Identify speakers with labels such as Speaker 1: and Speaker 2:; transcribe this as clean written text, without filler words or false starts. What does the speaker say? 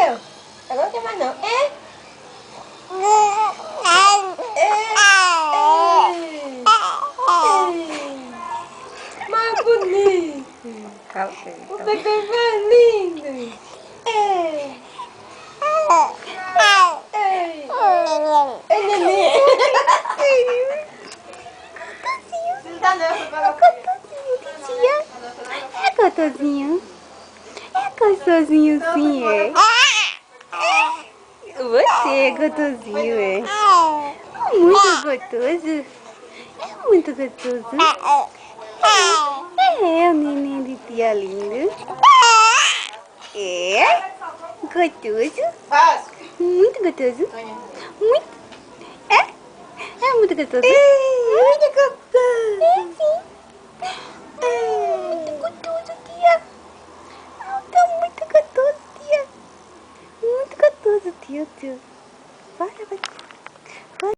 Speaker 1: Deu? Agora não quer mais não. É? Mais bonito. O bebê mais lindo. É. É neném. Não dá não, eu vou pegar
Speaker 2: É gostosinho. É gostosinho sim, é. Você é gostosinho, é. Muito gostoso. É muito gostoso. É, o neném de tia lindo. É. Gostoso. Muito gostoso. Muito. É muito gostoso.
Speaker 1: muito gostoso.
Speaker 2: É sim. Muito gostoso, tia. Tá muito gostoso, tia. Muito gostoso, tia.